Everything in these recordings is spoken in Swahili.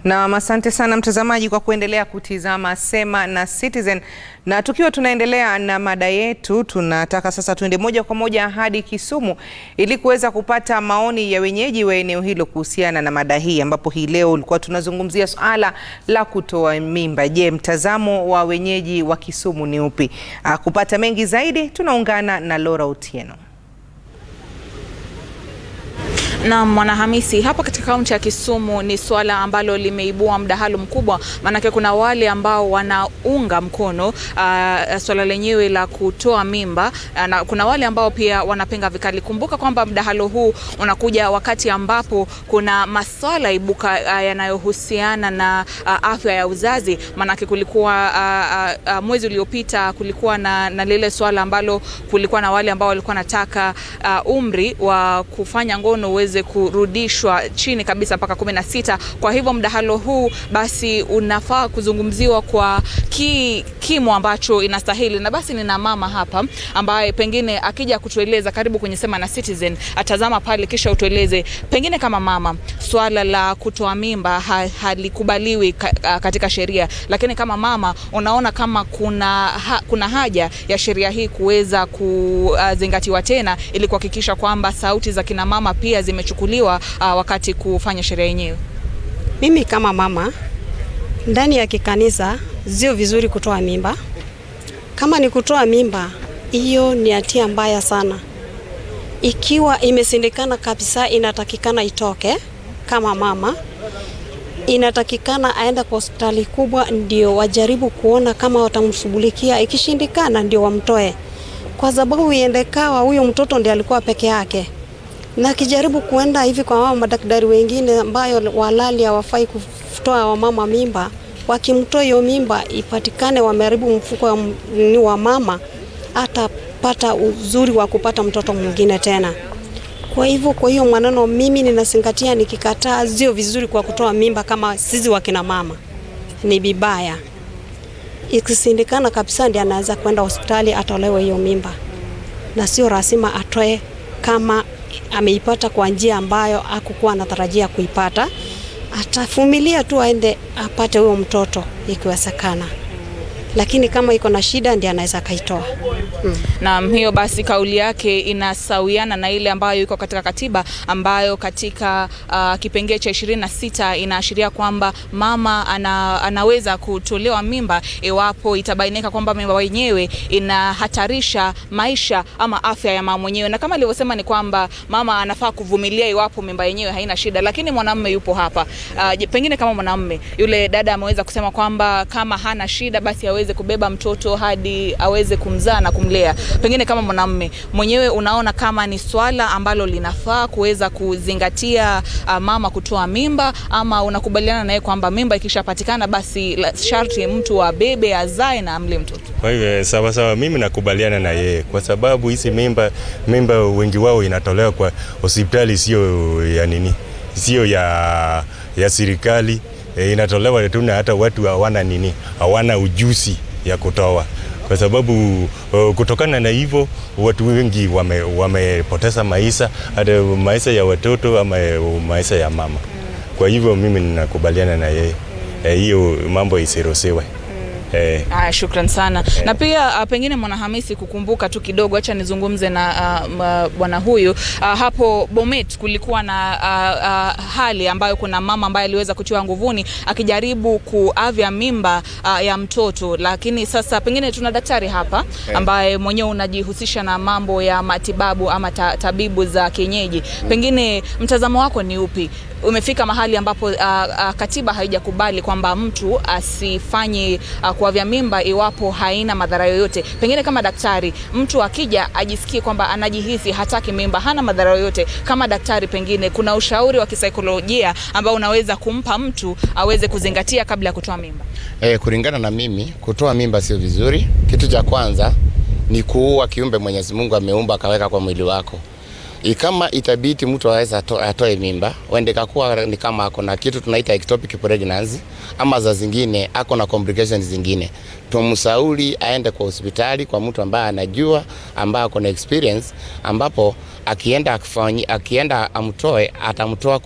Na asante sana mtazamaji kwa kuendelea kutizama Sema na Citizen. Na tukiwa tunaendelea na mada yetu, tunataka sasa tuende moja kwa moja hadi Kisumu ili kuweza kupata maoni ya wenyeji wa eneo hilo kuhusiana na mada hii, ambapo hii leo ulikuwa tunazungumzia suala la kutoa mimba. Je, mtazamo wa wenyeji wa Kisumu ni upi? Kupata mengi zaidi tunaungana na Laura Otieno. Na Mwanahamisi, hapa katika kaunti ya Kisumu ni swala ambalo limeibua mdahalo mkubwa, manake kuna wale ambao wanaunga mkono swala lenyewe la kutoa mimba, na kuna wale ambao pia wanapinga vikali. Kumbuka kwamba mdahalo huu unakuja wakati ambapo kuna maswala ibuka yanayohusiana na afya ya uzazi, manake kulikuwa mwezi uliopita kulikuwa na lile swala ambalo kulikuwa na wale ambao walikuwa nataka umri wa kufanya ngono uweze kurudishwa chini kabisa mpaka 16. Kwa hivyo mdahalo huu basi unafaa kuzungumziwa kwa kimo ambacho inastahili. Na basi nina mama hapa ambaye pengine akija kutueleza, karibu kwenye Sema na Citizen, atazama pale kisha utueleze pengine kama mama swala la kutoa mimba halikubaliwi katika sheria, lakini kama mama unaona kama kuna haja ya sheria hii kuweza kuzingatiwa tena ili kuhakikisha kwamba sauti za kina mama pia zimechukuliwa wakati kufanya sheria yenyewe. Mimi kama mama, ndani ya kikanisa sio vizuri kutoa mimba. Kama ni kutoa mimba, hiyo ni hatia mbaya sana. Ikiwa imesindikana kabisa, inatakikana itoke. Kama mama inatakikana aenda kwa hospitali kubwa ndio wajaribu kuona kama watamshughulikia. Ikishindikana ndio wamtoe, kwa sababu iendekawa huyo mtoto ndiye alikuwa peke yake. Na kijaribu kuenda hivi kwa mama, madaktari wengine ambayo walali hawafai kutoa mama mimba, wakimtoa hiyo mimba ipatikane wameharibu mfuko wa mama, atapata uzuri wa kupata mtoto mwingine tena. Kwa hiyo maneno mimi ninazingatia, nikikataa sio vizuri kwa kutoa mimba kama sisi wakina mama. Ni bibaya. Ikisindikana kabisa ndiye anaweza kwenda hospitali atolewe hiyo mimba. Na sio lazima atoe kama ameipata kwa njia ambayo hakukuwa anatarajia kuipata. Atavumilia tu aende apate huyo mtoto ikiwezekana. Lakini kama iko na shida ndiye anaweza kaitoa. Na hiyo basi kauli yake inasawiana na ile ambayo iko katika katiba, ambayo katika kipengele cha 26 inaashiria kwamba mama anaweza kutolewa mimba iwapo itabainika kwamba mimba yenyewe inahatarisha maisha ama afya ya mama mwenyewe. Na kama alivyosema ni kwamba mama anafaa kuvumilia iwapo mimba yenyewe haina shida. Lakini mwanamume yupo hapa. Pengine kama mwanamume, yule dada ameweza kusema kwamba kama hana shida basi aweze kubeba mtoto hadi aweze kumzaa na kumlea. Pengine kama mwanamume mwenyewe unaona kama ni swala ambalo linafaa kuweza kuzingatia mama kutoa mimba, ama unakubaliana naye kwamba mimba ikishapatikana basi sharti mtu abebe, azae na amle mtoto? Kwa hiyo sawa, mimi nakubaliana na yeye, kwa sababu hizi mimba wengi wao inatolewa kwa hospitali, sio ya serikali. Inatolewa tu na hata watu hawana ujuzi ya kutoa. Kwa sababu kutokana na hivyo watu wengi wamepoteza maisha, hata maisha ya watoto ama maisha ya mama. Kwa hivyo mimi ninakubaliana na yeye, hiyo mambo isiruhusiwe. Shukran sana. Na pia pengine Mwanahamisi, kukumbuka tu kidogo, acha nizungumze na bwana huyu. Hapo Bomet kulikuwa na hali ambayo kuna mama ambaye aliweza kutiwa nguvuni akijaribu kuavya mimba ya mtoto. Lakini sasa pengine tuna daktari hapa ambaye mwenyewe unajihusisha na mambo ya matibabu ama tabibu za kienyeji. Pengine mtazamo wako ni upi? Umefika mahali ambapo katiba haijakubali kwamba mtu asifanye kuavya mimba iwapo haina madhara yoyote. Pengine kama daktari, mtu akija ajisikie kwamba anajihisi hataki mimba, hana madhara yoyote, kama daktari pengine kuna ushauri wa kisaikolojia ambao unaweza kumpa mtu aweze kuzingatia kabla ya kutoa mimba? Kulingana na mimi, kutoa mimba sio vizuri. Kitu cha kwanza ni kuua kiumbe Mwenyezi Mungu ameumba akaweka kwa mwili wako. Kama itabidi mtu aweza atoe mimba, wende kakuwa ni kama ako na kitu tunaita ectopic pregnancy ama za zingine ako na complications zingine, tumsauli aende kwa hospitali kwa mtu ambaye anajua, ambaye ako na experience, ambapo akienda amtoe, atamtoa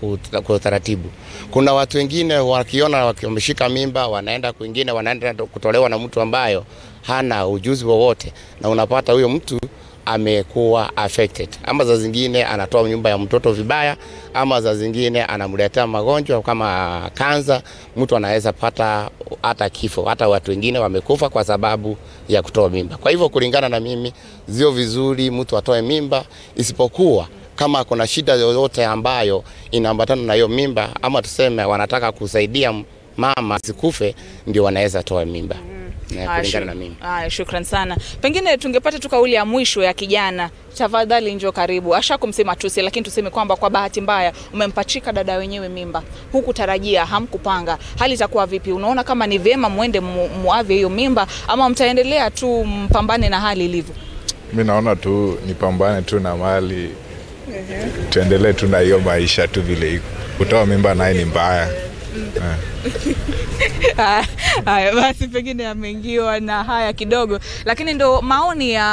kwa utaratibu. Kuna watu wengine wakiona wameshika mimba wanaenda kwingine, wanaenda kutolewa na mtu ambayo hana ujuzi wowote, na unapata huyo mtu amekuwa affected. Ama za zingine anatoa nyumba ya mtoto vibaya, ama za zingine anamletea magonjwa kama kansa, mtu anaweza pata hata kifo. Hata watu wengine wamekufa kwa sababu ya kutoa mimba. Kwa hivyo kulingana na mimi, sio vizuri mtu atoe mimba, isipokuwa kama kuna shida yoyote ambayo inaambatana na hiyo mimba, ama tuseme wanataka kusaidia mama asikufe, ndio wanaweza toa mimba. Na mimi. Shukran sana. Pengine tungepata tu kauli ya mwisho ya kijana. Tafadhali njoo karibu. Ashakumsema tusi, lakini tuseme kwamba kwa bahati mbaya umempachika dada wenyewe mimba. Hukutarajia, hamkupanga. Hali itakuwa vipi? Unaona kama ni vyema muende muavye hiyo mimba, ama mtaendelea tu mpambane na hali ilivyo? Mimi naona tu nipambane tu na mali. Tuendelee tu na hiyo maisha tu vile iko. Kutoa mimba naye ni mbaya. Haya basi, pengine ameingiwa na haya kidogo, lakini ndo maoni ya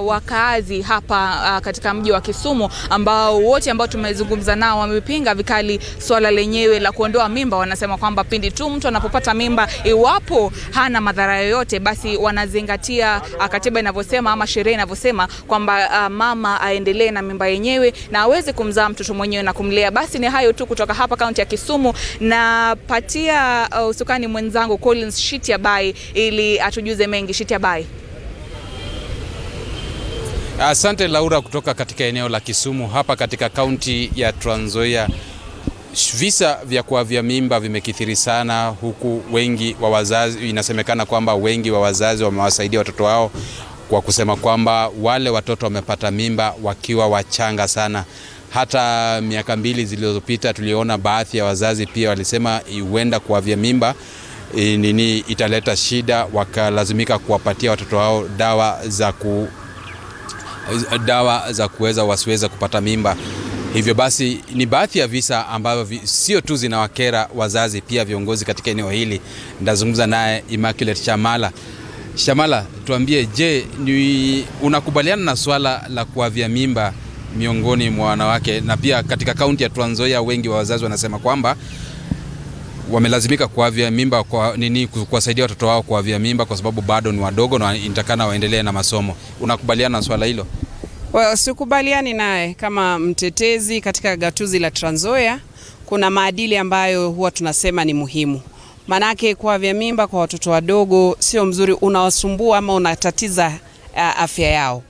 wakazi hapa katika mji wa Kisumu, ambao wote ambao tumezungumza nao wamepinga vikali swala lenyewe la kuondoa mimba. Wanasema kwamba pindi tu mtu anapopata mimba, iwapo hana madhara yoyote, basi wanazingatia katiba inavyosema ama sheria inavyosema kwamba mama aendelee na mimba yenyewe na aweze kumzaa mtoto mwenyewe na kumlea. Basi ni hayo tu kutoka hapa kaunti ya Kisumu, na patia usukani mwenzangu Collins Shitiabai ili atujuze mengi. Shitiabai. Asante Laura, kutoka katika eneo la Kisumu hapa katika kaunti ya Trans Nzoia. Visa vya kuavya mimba vimekithiri sana, huku wengi wa wazazi, inasemekana kwamba wengi wa wazazi wamewasaidia watoto wao kwa kusema kwamba wale watoto wamepata mimba wakiwa wachanga sana. Hata miaka 2 zilizopita tuliona baadhi ya wazazi pia walisema huenda kuavya mimba italeta shida, wakalazimika kuwapatia watoto wao dawa za kuweza wasiweza kupata mimba. Hivyo basi ni baadhi ya visa ambavyo sio tu zinawakera wazazi, pia viongozi katika eneo hili. Ndazungumza naye Immaculate Shamala. Shamala, tuambie, je, unakubaliana na swala la kuavya mimba miongoni mwa wanawake? Na pia katika kaunti ya Trans Nzoia wengi wa wazazi wanasema kwamba wamelazimika kuavya mimba kuwasaidia watoto wao kuavya mimba kwa sababu bado ni wadogo na inatakana waendelee na masomo. Unakubaliana na swala hilo? Sikubaliani naye. Kama mtetezi katika gatuzi la Trans Nzoia, kuna maadili ambayo huwa tunasema ni muhimu. Manake kuavya mimba kwa watoto wadogo sio mzuri, unawasumbua ama unatatiza afya yao.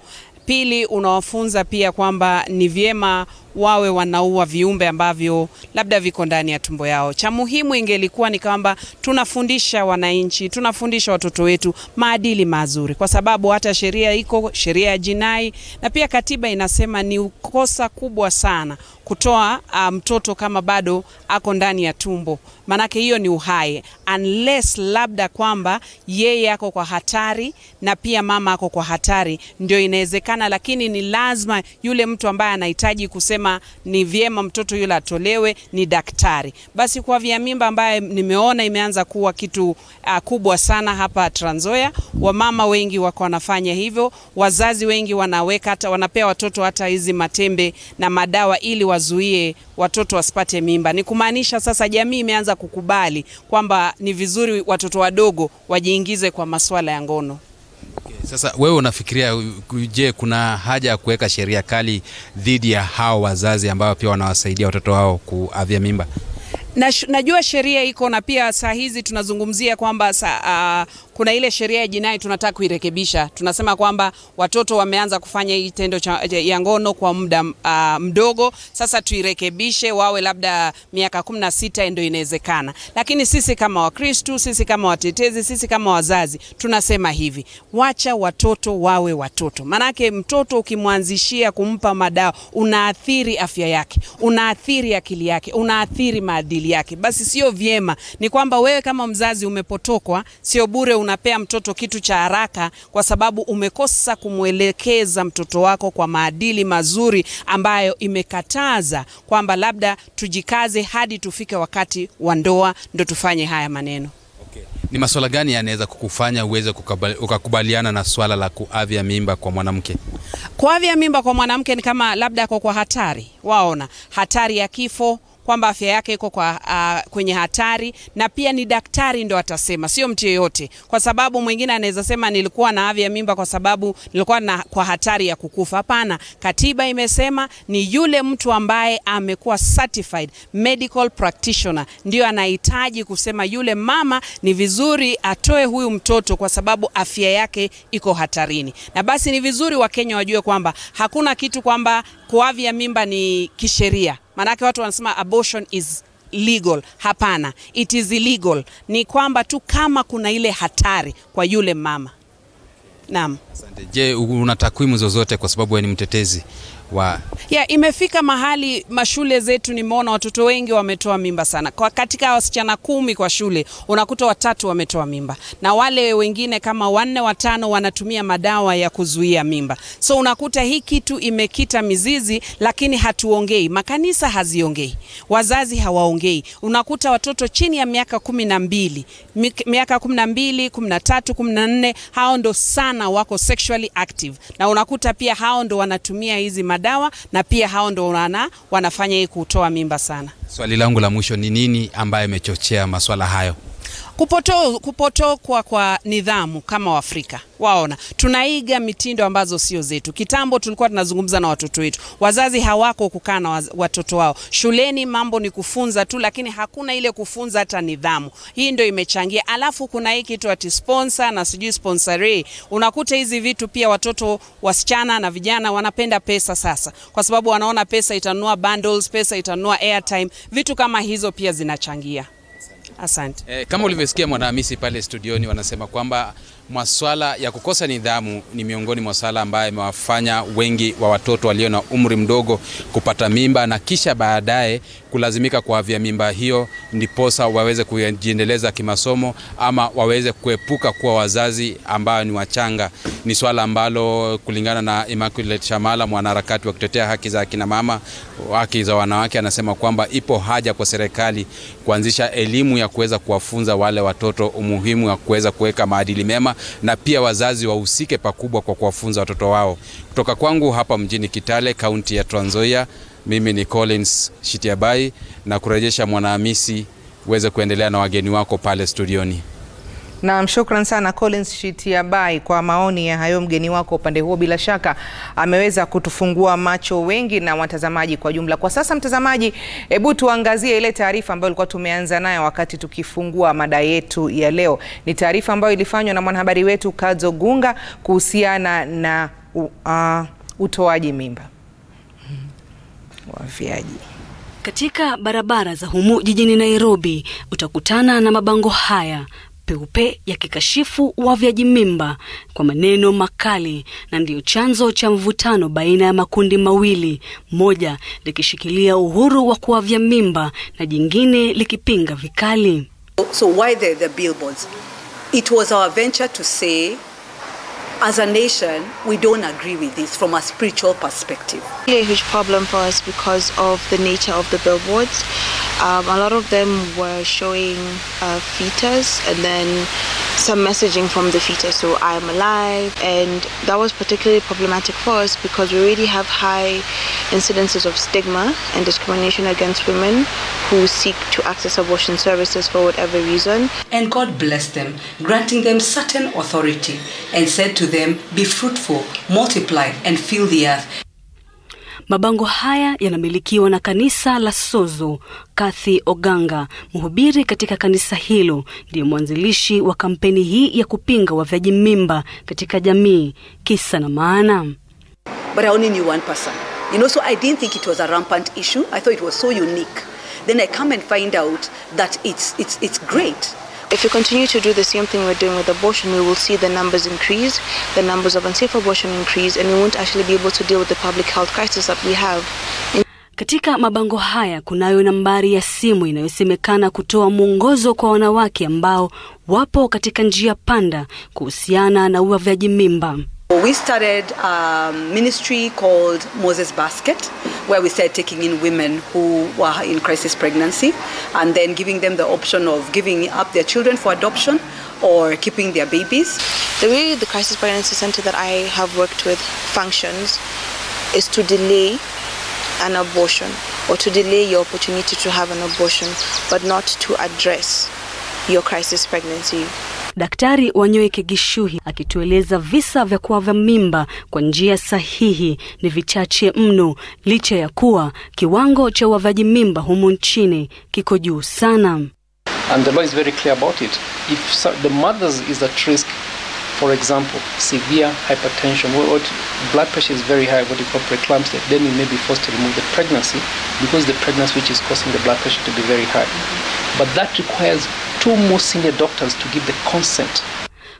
Pili, unawafunza pia kwamba ni vyema wawe wanaua viumbe ambavyo labda viko ndani ya tumbo yao. Cha muhimu ingelikuwa ni kwamba tunafundisha wananchi, tunafundisha watoto wetu maadili mazuri, kwa sababu hata sheria iko, sheria ya jinai, na pia katiba inasema ni kosa kubwa sana kutoa mtoto kama bado ako ndani ya tumbo. Manake hiyo ni uhai, unless labda kwamba yeye ako kwa hatari na pia mama ako kwa hatari, ndio inawezekana. Lakini ni lazima yule mtu ambaye anahitaji kusema ni vyema mtoto yule atolewe ni daktari. Basi kuavya mimba ambaye nimeona imeanza kuwa kitu kubwa sana hapa Trans Nzoia, wamama wengi wako wanafanya hivyo, wazazi wengi wanaweka hata wanapea watoto hata hizi matembe na madawa ili wazuie watoto wasipate mimba. Ni kumaanisha sasa jamii imeanza kukubali kwamba ni vizuri watoto wadogo wajiingize kwa masuala ya ngono. Sasa wewe unafikiria, je, kuna haja ya kuweka sheria kali dhidi ya hao wazazi ambao pia wanawasaidia watoto wao kuavya mimba? Najua sheria iko, na pia saa hizi tunazungumzia kwamba kuna ile sheria ya jinai tunataka kuirekebisha. Tunasema kwamba watoto wameanza kufanya hii tendo ya ngono kwa muda mdogo, sasa tuirekebishe wawe labda miaka 16 ndio inawezekana. Lakini sisi kama Wakristo, sisi kama watetezi, sisi kama wazazi tunasema hivi, wacha watoto wawe watoto. Manake mtoto ukimwanzishia kumpa madawa, unaathiri afya yake, unaathiri akili yake, unaathiri maadili yake. Basi sio vyema. Ni kwamba wewe kama mzazi umepotokwa, sio bure unapea mtoto kitu cha haraka kwa sababu umekosa kumwelekeza mtoto wako kwa maadili mazuri ambayo imekataza kwamba labda tujikaze hadi tufike wakati wa ndoa ndo tufanye haya maneno. Okay. Ni masuala gani yanaweza kukufanya uweze ukakubaliana na swala la kuavya mimba kwa mwanamke? Kuavya mimba kwa mwanamke ni kama labda kwa hatari. Waona, hatari ya kifo, kwamba afya yake iko kwenye hatari, na pia ni daktari ndo atasema, sio mtu yeyote. Kwa sababu mwingine anaweza sema nilikuwa na avya mimba kwa sababu nilikuwa kwa hatari ya kukufa. Hapana, katiba imesema ni yule mtu ambaye amekuwa certified medical practitioner ndio anahitaji kusema yule mama ni vizuri atoe huyu mtoto kwa sababu afya yake iko hatarini. Na basi ni vizuri Wakenya wajue kwamba hakuna kitu kwamba kuavya mimba ni kisheria. Manake watu wanasema abortion is legal. Hapana, it is illegal. Ni kwamba tu kama kuna ile hatari kwa yule mama. Naam. Asante. Je, una takwimu zozote kwa sababu wewe ni mtetezi wa... imefika mahali mashule zetu nimeona watoto wengi wametoa mimba sana. Kwa katika wasichana 10 kwa shule unakuta 3 wametoa mimba, na wale wengine kama 4 5 wanatumia madawa ya kuzuia mimba. So unakuta hii kitu imekita mizizi, lakini hatuongei. Makanisa haziongei, wazazi hawaongei. Unakuta watoto chini ya miaka 12, miaka 12, 13, 14, hao ndo sana wako sexually active, na unakuta pia hao ndo wanatumia hizi dawa, na pia hao ndo wanafanya hii kutoa mimba sana. Swali langu la mwisho ni nini ambaye imechochea masuala hayo? Kupotokwa kwa nidhamu kama Waafrika. Waona, tunaiga mitindo ambazo sio zetu. Kitambo tulikuwa tunazungumza na watoto wetu. Wazazi hawako kukaa na watoto wao. Shuleni mambo ni kufunza tu, lakini hakuna ile kufunza hata nidhamu. Hii ndio imechangia. Alafu kuna hii kitu ati sponsor na sijui sponsore. Unakuta hizi vitu pia watoto wasichana na vijana wanapenda pesa sasa. Kwa sababu wanaona pesa itanunua bundles, pesa itanunua airtime. Vitu kama hizo pia zinachangia. Asante. Kama ulivyosikia Mwanahamisi pale studioni, wanasema kwamba masuala ya kukosa nidhamu ni miongoni mwa swala ambayo imewafanya wengi wa watoto walio na umri mdogo kupata mimba, na kisha baadaye kulazimika kuavya mimba hiyo ndiposa waweze kujiendeleza kimasomo ama waweze kuepuka kuwa wazazi ambao ni wachanga. Ni swala ambalo kulingana na Immaculate Shamala, mwanaharakati wa kutetea haki za akina mama, haki za wanawake, anasema kwamba ipo haja kwa serikali kuanzisha elimu ya kuweza kuwafunza wale watoto umuhimu wa kuweza kuweka maadili mema, na pia wazazi wahusike pakubwa kwa kuwafunza watoto wao. Kutoka kwangu hapa mjini Kitale, kaunti ya Trans Nzoia, mimi ni Collins Shitiabai, na kurejesha Mwanahamisi uweze kuendelea na wageni wako pale studioni. Na shukran sana Collins Shitiabai kwa maoni ya hayo mgeni wako upande huo. Bila shaka ameweza kutufungua macho wengi na watazamaji kwa jumla. Kwa sasa mtazamaji, hebu tuangazie ile taarifa ambayo ilikuwa tumeanza nayo wakati tukifungua mada yetu ya leo. Ni taarifa ambayo ilifanywa na mwanahabari wetu Kadzo Gunga kuhusiana na utoaji mimba. Wafiaji. Katika barabara za humu jijini Nairobi utakutana na mabango haya peupe yakikashifu uavyaji mimba kwa maneno makali, na ndio chanzo cha mvutano baina ya makundi mawili, moja likishikilia uhuru wa kuavya mimba na jingine likipinga vikali. So why the billboards? It was our venture to say, as a nation, we don't agree with this from a spiritual perspective. A huge problem for us because of the nature of the billboards. A lot of them were showing fetus and then some messaging from the fetus, so I am alive, and that was particularly problematic for us because we already have high incidences of stigma and discrimination against women who seek to access abortion services for whatever reason. And God blessed them, granting them certain authority, and said to them, be fruitful, multiply, and fill the earth. Mabango haya yanamilikiwa na kanisa la Sozo. Kathy Oganga, mhubiri katika kanisa hilo, ndiye mwanzilishi wa kampeni hii ya kupinga uavyaji mimba katika jamii. Kisa na maana. But I only knew one person. You know, so I didn't think it was a rampant issue. I thought it was so unique. Then I come and find out that it's great. If we continue to do the same thing we're doing with abortion, we will see the numbers increase, the numbers of unsafe abortion increase, and we won't actually be able to deal with the public health crisis that we have. Katika mabango haya kunayo nambari ya simu inayosemekana kutoa mwongozo kwa wanawake ambao wapo katika njia panda kuhusiana na uavyaji mimba. We started a ministry called Moses Basket, where we started taking in women who were in crisis pregnancy and then giving them the option of giving up their children for adoption or keeping their babies. The way the crisis pregnancy center that I have worked with functions is to delay an abortion or to delay your opportunity to have an abortion, but not to address your crisis pregnancy. Daktari Wanyoike Gishuhi akitueleza visa vya kuavya mimba kwa njia sahihi ni vichache mno, licha ya kuwa kiwango cha uavyaji mimba humu nchini kiko juu sana. And the law is very clear about it. If the mothers is at risk, for example, severe hypertension, what blood pressure is very high, what you call preeclampsia, then you may be forced to remove the pregnancy because the pregnancy which is causing the blood pressure to be very high. But that requires 2 more senior doctors to give the consent.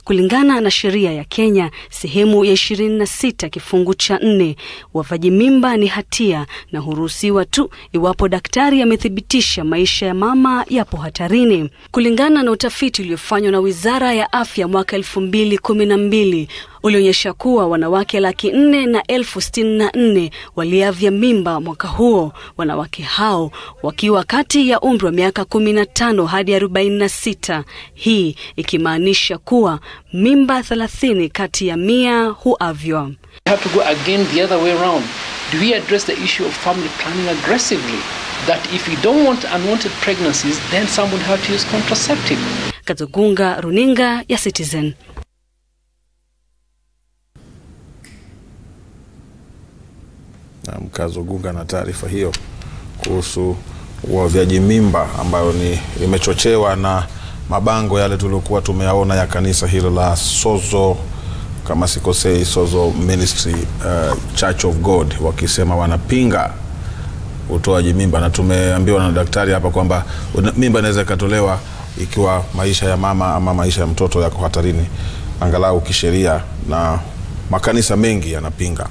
Kulingana na sheria ya Kenya, sehemu ya 26 kifungu cha 4, uavyaji mimba ni hatia na huruhusiwa tu iwapo daktari amethibitisha maisha ya mama yapo hatarini. Kulingana na utafiti uliofanywa na Wizara ya Afya mwaka 2012, ulionyesha kuwa wanawake 464,064 waliavya mimba mwaka huo, wanawake hao wakiwa kati ya umri wa miaka 15 hadi 46, hii ikimaanisha kuwa mimba 30 kati ya 100 huavywa. We have to go again the other way around. Do we address the issue of family planning aggressively? That if we don't want unwanted pregnancies, then someone have to use contraceptive. Katugunga, runinga ya Citizen. Mkazogunga na taarifa hiyo kuhusu uavyaji mimba ambayo imechochewa na mabango yale tuliokuwa tumeyaona ya kanisa hilo la Sozo, kama sikosei, Sozo Ministry Church of God, wakisema wanapinga utoaji mimba. Na tumeambiwa na daktari hapa kwamba mimba inaweza katolewa ikiwa maisha ya mama ama maisha ya mtoto yako hatarini, angalau kisheria, na makanisa mengi yanapinga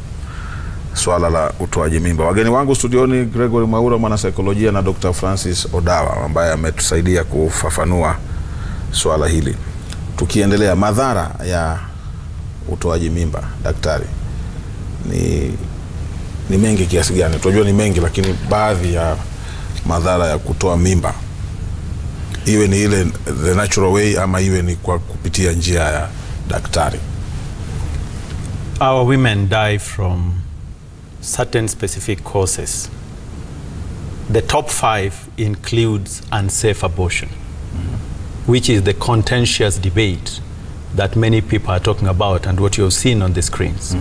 swala la utoaji mimba. Wageni wangu studioni, Gregory Mwaura, mwanasaikolojia, na Dr. Francis Odawa ambaye ametusaidia kufafanua swala hili. Tukiendelea, madhara ya utoaji mimba, daktari, ni mengi kiasi gani? Tunajua ni mengi, lakini baadhi ya madhara ya kutoa mimba, iwe ni ile the natural way ama iwe ni kwa kupitia njia ya daktari. Our women die from certain specific causes. The top 5 includes unsafe abortion, which is the contentious debate that many people are talking about and what you have seen on the screens.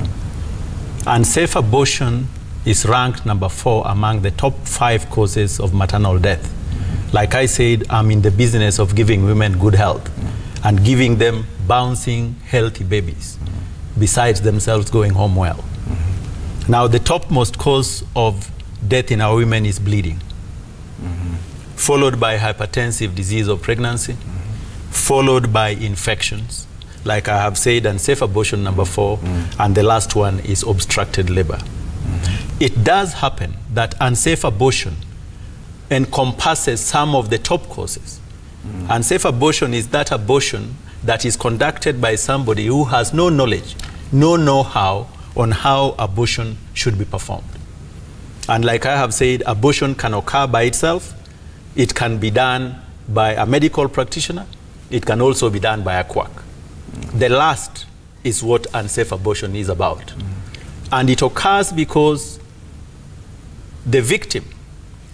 Unsafe abortion is ranked number 4 among the top 5 causes of maternal death. Like I said, I'm in the business of giving women good health and giving them bouncing, healthy babies, besides themselves going home well. Now, the topmost cause of death in our women is bleeding, followed by hypertensive disease of pregnancy, followed by infections. Like I have said, unsafe abortion number 4, and the last one is obstructed labor. It does happen that unsafe abortion encompasses some of the top causes. Unsafe abortion is that abortion that is conducted by somebody who has no knowledge, no know-how on how abortion should be performed. And like I have said, abortion can occur by itself. It can be done by a medical practitioner. It can also be done by a quack. The last is what unsafe abortion is about. And it occurs because the victim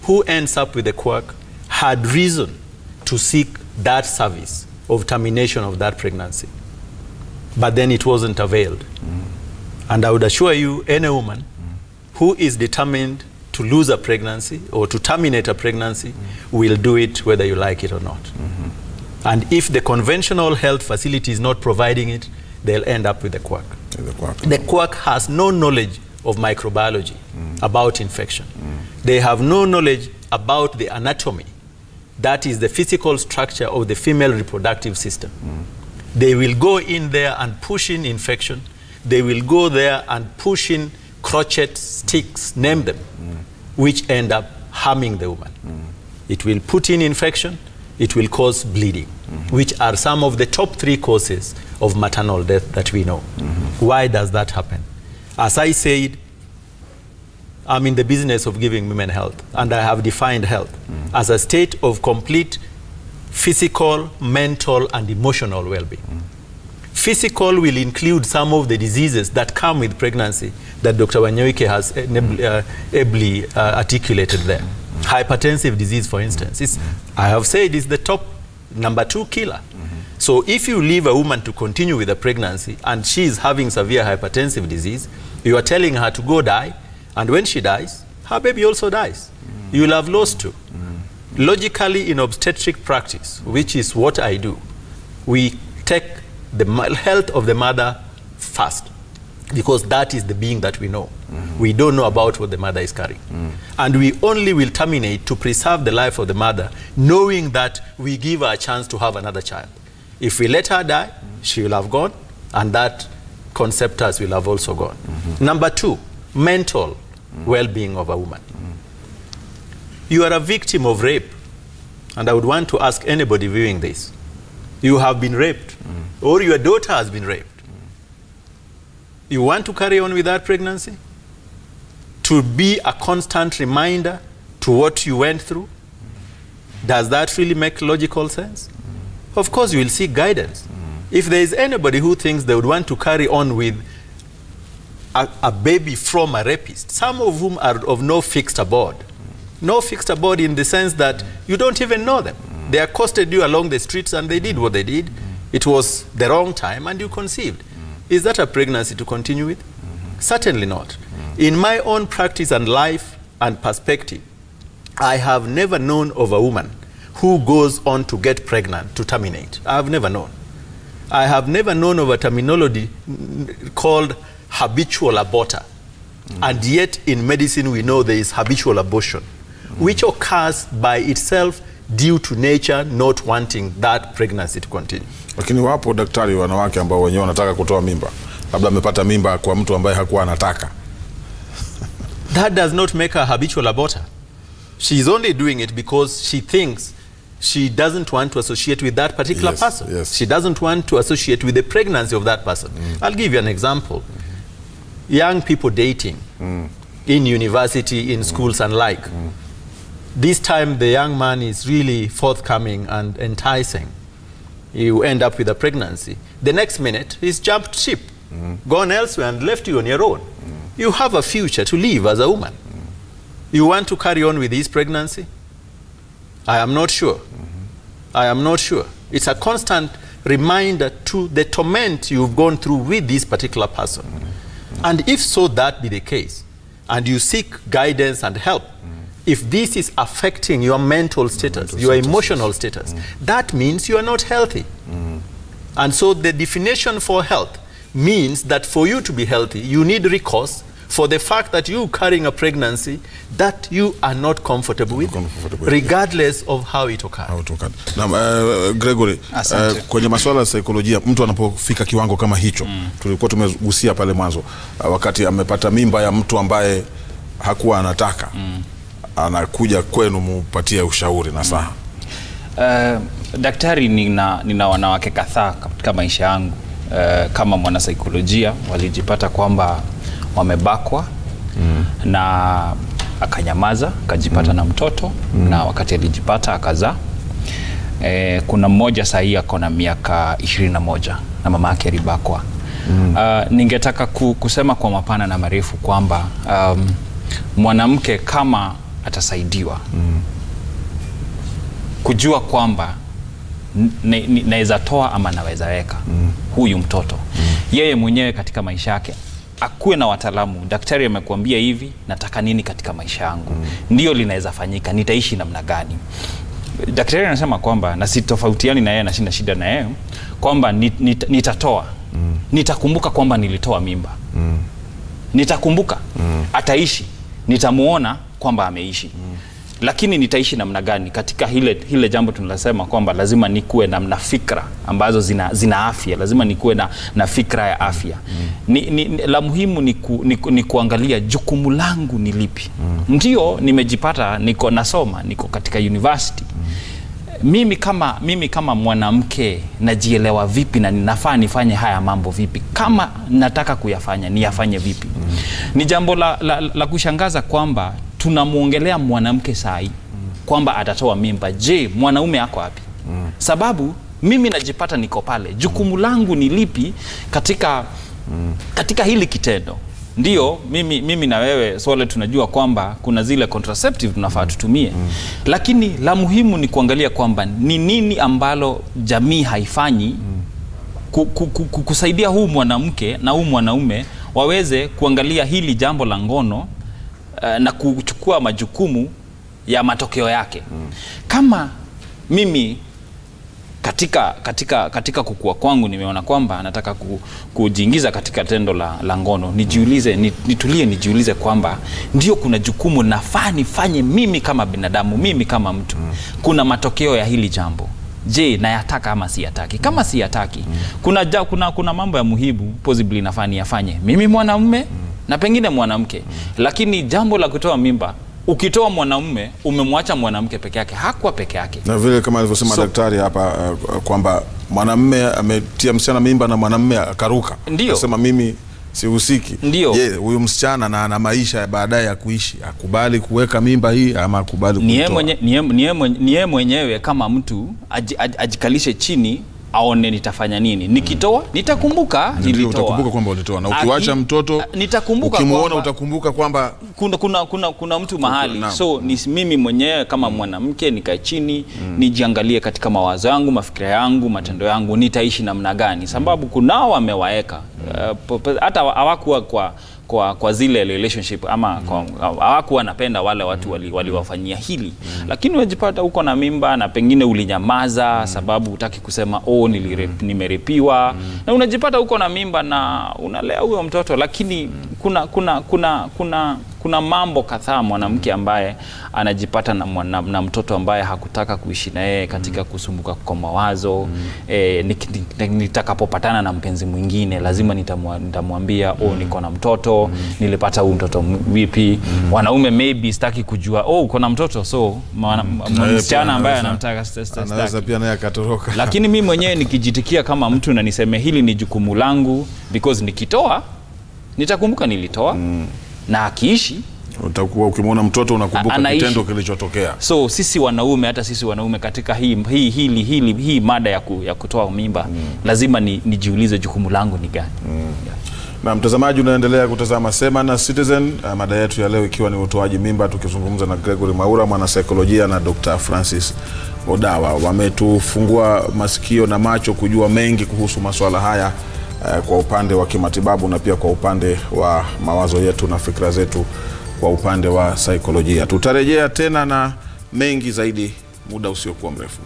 who ends up with the quack had reason to seek that service of termination of that pregnancy. But then it wasn't availed. And I would assure you, any woman who is determined to lose a pregnancy or to terminate a pregnancy will do it whether you like it or not. And if the conventional health facility is not providing it, they'll end up with the quack. The quack has no knowledge of microbiology, about infection. They have no knowledge about the anatomy, that is the physical structure of the female reproductive system. They will go in there and push in infection. They will go there and push in crotchets, sticks, name them. which end up harming the woman. It will put in infection, it will cause bleeding, which are some of the top 3 causes of maternal death that we know. Why does that happen? As I said, I'm in the business of giving women health, and I have defined health as a state of complete physical, mental, and emotional well-being. Physical will include some of the diseases that come with pregnancy that Dr. Wanyoike has ably articulated there. Hypertensive disease, for instance, I have said is the top number 2 killer. So if you leave a woman to continue with a pregnancy and she is having severe hypertensive disease, you are telling her to go die, and when she dies, her baby also dies. You will have lost 2. Logically, in obstetric practice, which is what I do, we take the health of the mother first, because that is the being that we know. We don't know about what the mother is carrying. And we only will terminate to preserve the life of the mother, knowing that we give her a chance to have another child. If we let her die, she will have gone, and that conceptus will have also gone. Number 2, mental well-being of a woman. You are a victim of rape, and I would want to ask anybody viewing this, you have been raped, or your daughter has been raped. You want to carry on with that pregnancy? To be a constant reminder to what you went through? Does that really make logical sense? Of course, you will seek guidance. If there is anybody who thinks they would want to carry on with a baby from a rapist, some of whom are of no fixed abode. No fixed abode in the sense that you don't even know them. They accosted you along the streets and they did what they did. It was the wrong time and you conceived. Is that a pregnancy to continue with? Certainly not. In my own practice and life and perspective, I have never known of a woman who goes on to get pregnant to terminate. I have never known. I have never known of a terminology called habitual aborter. And yet in medicine we know there is habitual abortion, which occurs by itself due to nature not wanting that pregnancy to continue. Lakini wapo daktari wanawake ambao wenyewe wanataka kutoa mimba. Labda amepata mimba kwa mtu ambaye hakuwa anataka. That does not make her a habitual aborter. She is only doing it because she thinks she doesn't want to associate with that particular person. Yes. She doesn't want to associate with the pregnancy of that person. I'll give you an example. Young people dating in university, in schools and like. This time the young man is really forthcoming and enticing. You end up with a pregnancy. The next minute he's jumped ship, gone elsewhere and left you on your own. You have a future to live as a woman. You want to carry on with this pregnancy? I am not sure. I am not sure. It's a constant reminder to the torment you've gone through with this particular person. And if so that be the case, and you seek guidance and help, if this is affecting your mental status, your emotional status, that means you are not healthy. And so the definition for health means that for you to be healthy, you need recourse for the fact that you carrying a pregnancy that you are not comfortable with, regardless of how it occurred. Na Gregory, kwenye masuala ya saikolojia, mtu anapofika kiwango kama hicho, tulikuwa tumegusia pale mwanzo, wakati amepata mimba ya mtu ambaye hakuwa anataka, anakuja kwenu mupatie ushauri na saha. Daktari, nina wanawake kadhaa katika maisha yangu kama mwana saikolojia walijipata kwamba wamebakwa na akanyamaza, akajipata na mtoto na wakati alijipata akazaa. Kuna mmoja sahi ako na miaka 21 na mama yake alibakwa. Ningetaka kusema kwa mapana na marefu kwamba mwanamke kama atasaidiwa kujua kwamba naweza toa ama naweza weka huyu mtoto, yeye mwenyewe katika maisha yake akuwe na wataalamu. Daktari amekuambia hivi, nataka nini katika maisha yangu, ndio linaweza fanyika, nitaishi namna gani. Daktari anasema kwamba na sitofautiani na yeye na sina shida na yeye, kwamba nitatoa, nitakumbuka kwamba nilitoa mimba, nitakumbuka, ataishi, nitamuona kwamba ameishi. lakini nitaishi namna gani katika hile jambo tunasema kwamba lazima nikuwe na fikra ambazo zina afya, lazima nikuwe na fikra ya afya. La muhimu ni kuangalia jukumu langu ni lipi. Ndio nimejipata niko nasoma, niko katika university. Mimi kama mwanamke najielewa vipi na ninafaa nifanye haya mambo vipi? Kama nataka kuyafanya, niyafanye vipi? Ni jambo la kushangaza kwamba tunamuongelea mwanamke sahi kwamba atatoa mimba. Je, mwanaume ako wapi? Sababu mimi najipata niko pale. Jukumu langu ni lipi katika hili kitendo? Ndio mimi na wewe Swale tunajua kwamba kuna zile contraceptive tunafaa tutumie. Lakini la muhimu ni kuangalia kwamba ni nini ambalo jamii haifanyi kusaidia huu mwanamke na huu mwanaume waweze kuangalia hili jambo la ngono na kuchukua majukumu ya matokeo yake. Kama mimi katika kukua kwangu nimeona kwamba nataka kujiingiza katika tendo la ngono, nijiulize kwamba ndio kuna jukumu nafaa nifanye mimi kama binadamu, mimi kama mtu. Kuna matokeo ya hili jambo. Je, nayataka ama siyataki? Kama siyataki, kuna mambo ya muhimu possibly nafaa niyafanye mimi mwanamume na pengine mwanamke. Lakini jambo la kutoa mimba, ukitoa mwanamume umemwacha mwanamke peke yake, hakuwa peke yake. Na vile kama alivyosema daktari hapa kwamba mwanamume ametia msichana mimba na mwanamume akaruka. Anasema mimi sihusiki. Je, huyu msichana na ana maisha ya baadaye ya kuishi, akubali kuweka mimba hii ama akubali kutoa? Ni yeye mwenyewe kama mtu ajikalishe chini aone nitafanya nini. Nikitoa nitakumbuka nilitoa. Utakumbuka kwamba ulitoa. Na ukiwacha mtoto nitakumbuka, ukimuona utakumbuka kwamba kuna mtu mahali. So ni mimi mwenyewe kama mwanamke nikae chini nijiangalie katika mawazo yangu, mafikira yangu, matendo yangu, nitaishi namna gani? Sababu kunao wamewaeka hata hawakuwa kwa zile relationship ama hawakuwa napenda wale watu waliwafanyia hili. Lakini unajipata uko na mimba na pengine ulinyamaza sababu hutaki kusema nimerepiwa, na unajipata uko na mimba na unalea huyo mtoto. Lakini kuna mambo kadhaa mwanamke ambaye anajipata na mtoto ambaye hakutaka kuishi na yeye katika kusumbuka kwa mawazo. Nitakapopatana na mpenzi mwingine lazima nitamwambia niko na mtoto, nilipata huyu mtoto vipi? Wanaume maybe sitaki kujua uko na mtoto, so msichana ambaye anamtaka anaweza pia naye akatoroka. Lakini mimi mwenyewe nikijitikia kama mtu na niseme hili ni jukumu langu, because nikitoa nitakumbuka nilitoa. Na akiishi utakuwa ukimwona mtoto unakumbuka kitendo kilichotokea. So sisi wanaume, hata sisi wanaume katika hii mada ya kutoa mimba, lazima nijiulize jukumu langu ni gani. Na mtazamaji, unaendelea kutazama Sema na Citizen, mada yetu ya leo ikiwa ni utoaji mimba, tukizungumza na Gregory Mwaura, mwanasaikolojia, na Dr. Francis Odawa. Wametufungua masikio na macho kujua mengi kuhusu masuala haya kwa upande wa kimatibabu na pia kwa upande wa mawazo yetu na fikra zetu kwa upande wa saikolojia. Tutarejea tena na mengi zaidi muda usiokuwa mrefu.